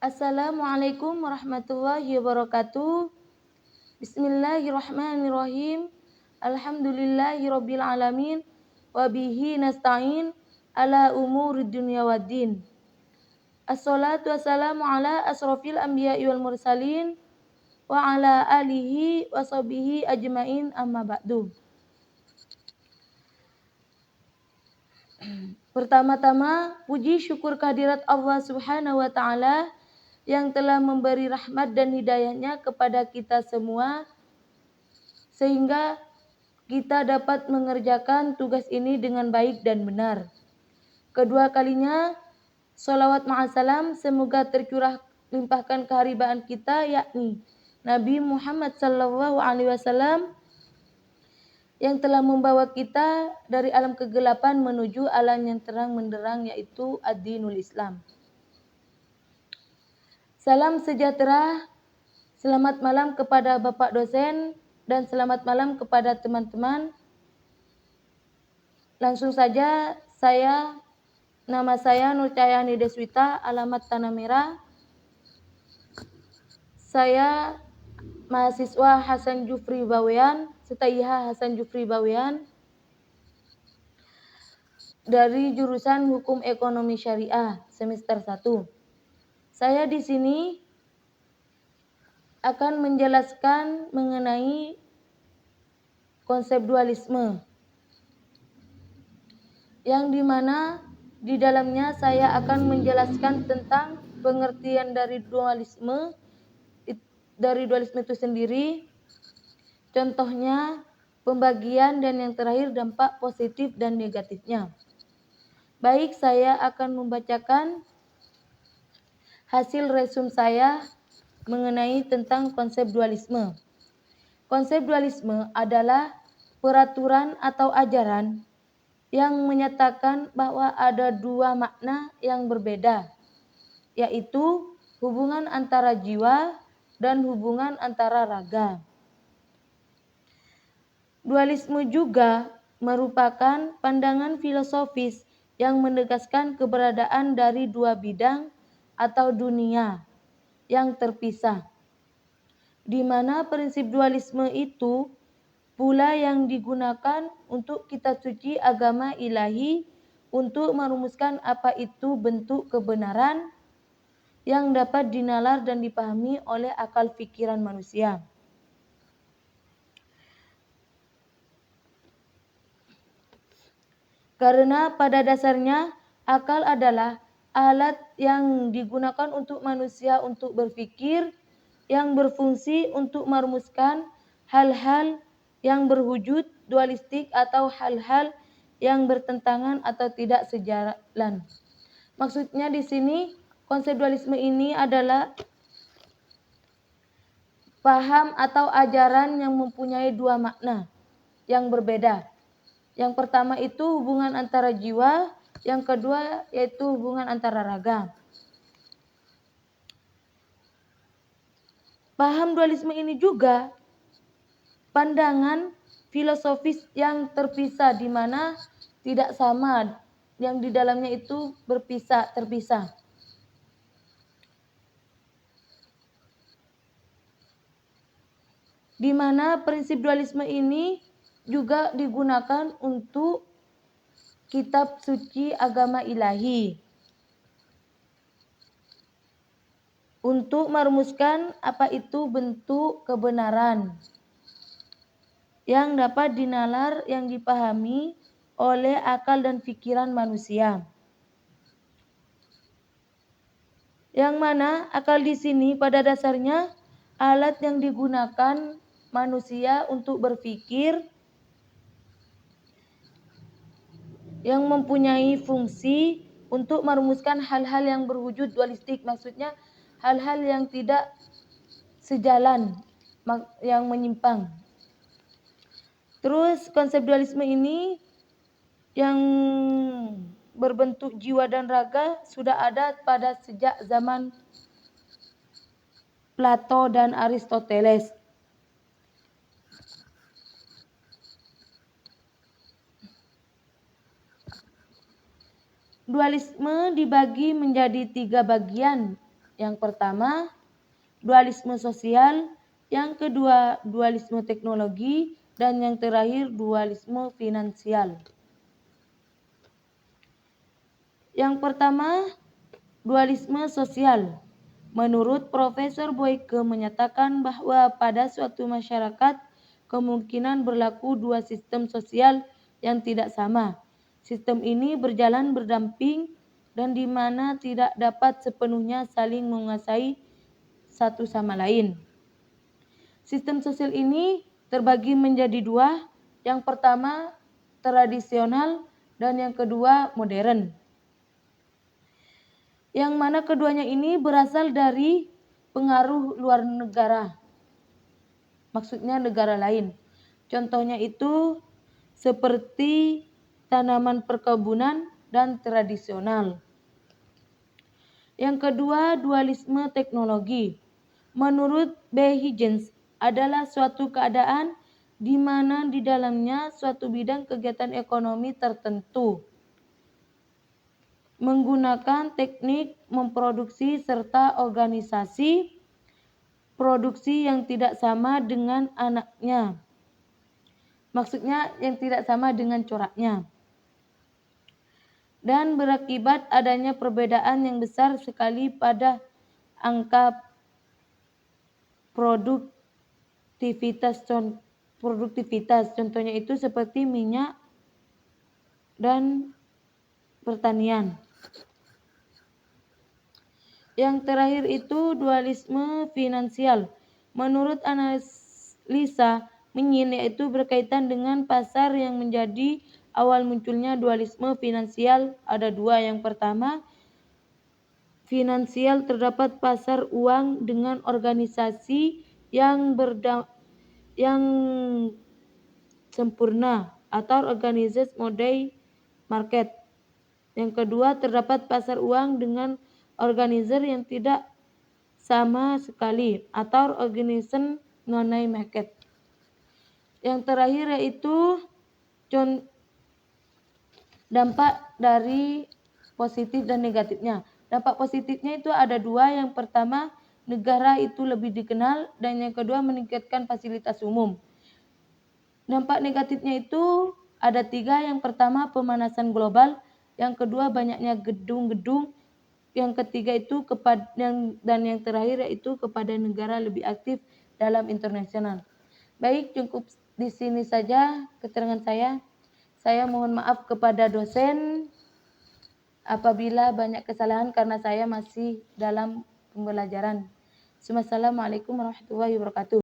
Assalamualaikum warahmatullahi wabarakatuh. Bismillahirrahmanirrahim. Alhamdulillahirabbil alamin wa bihi nasta'in ala umurid dunya waddin. Assalatu wassalamu ala asrofil anbiya'i wal mursalin wa ala alihi wa sahbihi ajmain amma ba'du. Pertama-tama, puji syukur kehadirat Allah Subhanahu wa taala yang telah memberi rahmat dan hidayahnya kepada kita semua sehingga kita dapat mengerjakan tugas ini dengan baik dan benar. Kedua kalinya, sholawat ma'asalam semoga tercurah limpahkan keharibaan kita yakni Nabi Muhammad sallallahu alaihi wasallam yang telah membawa kita dari alam kegelapan menuju alam yang terang menderang yaitu ad-dinul Islam. Salam sejahtera, selamat malam kepada Bapak dosen dan selamat malam kepada teman-teman. Langsung saja nama saya Nur Cahyani Deswita, alamat Tanah Merah. Saya mahasiswa Hasan Jufri Bawean, Setaiha Hasan Jufri Bawean dari jurusan Hukum Ekonomi Syariah semester 1. Saya di sini akan menjelaskan mengenai konsep dualisme, yang dimana di dalamnya saya akan menjelaskan tentang pengertian dari dualisme itu sendiri, contohnya, pembagian, dan yang terakhir dampak positif dan negatifnya. Baik, saya akan membacakan hasil resum saya mengenai tentang konsep dualisme. Konsep dualisme adalah peraturan atau ajaran yang menyatakan bahwa ada dua makna yang berbeda, yaitu hubungan antara jiwa dan hubungan antara raga. Dualisme juga merupakan pandangan filosofis yang menegaskan keberadaan dari dua bidang atau dunia yang terpisah, di mana prinsip dualisme itu pula yang digunakan untuk kitab suci agama ilahi untuk merumuskan apa itu bentuk kebenaran yang dapat dinalar dan dipahami oleh akal pikiran manusia. Karena pada dasarnya akal adalah alat yang digunakan untuk manusia untuk berpikir, yang berfungsi untuk merumuskan hal-hal yang berwujud dualistik atau hal-hal yang bertentangan atau tidak sejalan. Maksudnya di sini konsep dualisme ini adalah paham atau ajaran yang mempunyai dua makna yang berbeda. Yang pertama itu hubungan antara jiwa, yang kedua yaitu hubungan antara raga. Paham dualisme ini juga pandangan filosofis yang terpisah, di mana tidak sama, yang di dalamnya itu terpisah. Di mana prinsip dualisme ini juga digunakan untuk kitab suci agama ilahi untuk merumuskan apa itu bentuk kebenaran yang dapat dinalar, yang dipahami oleh akal dan pikiran manusia. Yang mana akal di sini pada dasarnya alat yang digunakan manusia untuk berpikir, yang mempunyai fungsi untuk merumuskan hal-hal yang berwujud dualistik, maksudnya hal-hal yang tidak sejalan, yang menyimpang. Terus konsep dualisme ini yang berbentuk jiwa dan raga sudah ada pada sejak zaman Plato dan Aristoteles. Dualisme dibagi menjadi 3 bagian. Yang pertama, dualisme sosial, yang kedua, dualisme teknologi, dan yang terakhir, dualisme finansial. Yang pertama, dualisme sosial. Menurut Profesor Boyke menyatakan bahwa pada suatu masyarakat kemungkinan berlaku dua sistem sosial yang tidak sama. Sistem ini berjalan berdamping dan di mana tidak dapat sepenuhnya saling menguasai satu sama lain. Sistem sosial ini terbagi menjadi dua. Yang pertama tradisional dan yang kedua modern. Yang mana keduanya ini berasal dari pengaruh luar negara. Maksudnya negara lain. Contohnya itu seperti tanaman perkebunan dan tradisional. Yang kedua, dualisme teknologi. Menurut B. Higgins, adalah suatu keadaan di mana di dalamnya suatu bidang kegiatan ekonomi tertentu menggunakan teknik memproduksi serta organisasi produksi yang tidak sama dengan anaknya. Maksudnya yang tidak sama dengan coraknya. Dan berakibat adanya perbedaan yang besar sekali pada angka produktivitas. Contohnya itu seperti minyak dan pertanian. Yang terakhir itu dualisme finansial. Menurut analisa Menyin, yaitu berkaitan dengan pasar yang menjadi awal munculnya dualisme finansial ada dua. Yang pertama, finansial terdapat pasar uang dengan organisasi yang sempurna atau organized model market. Yang kedua, terdapat pasar uang dengan organizer yang tidak sama sekali atau organization non-market. Yang terakhir yaitu dampak dari positif dan negatifnya. Dampak positifnya itu ada dua. Yang pertama, negara itu lebih dikenal, dan yang kedua meningkatkan fasilitas umum. Dampak negatifnya itu ada tiga. Yang pertama, pemanasan global. Yang kedua, banyaknya gedung-gedung. Yang ketiga itu dan yang terakhir yaitu kepada negara lebih aktif dalam internasional. Baik, cukup di sini saja keterangan saya. Saya mohon maaf kepada dosen apabila banyak kesalahan karena saya masih dalam pembelajaran. Assalamualaikum warahmatullahi wabarakatuh.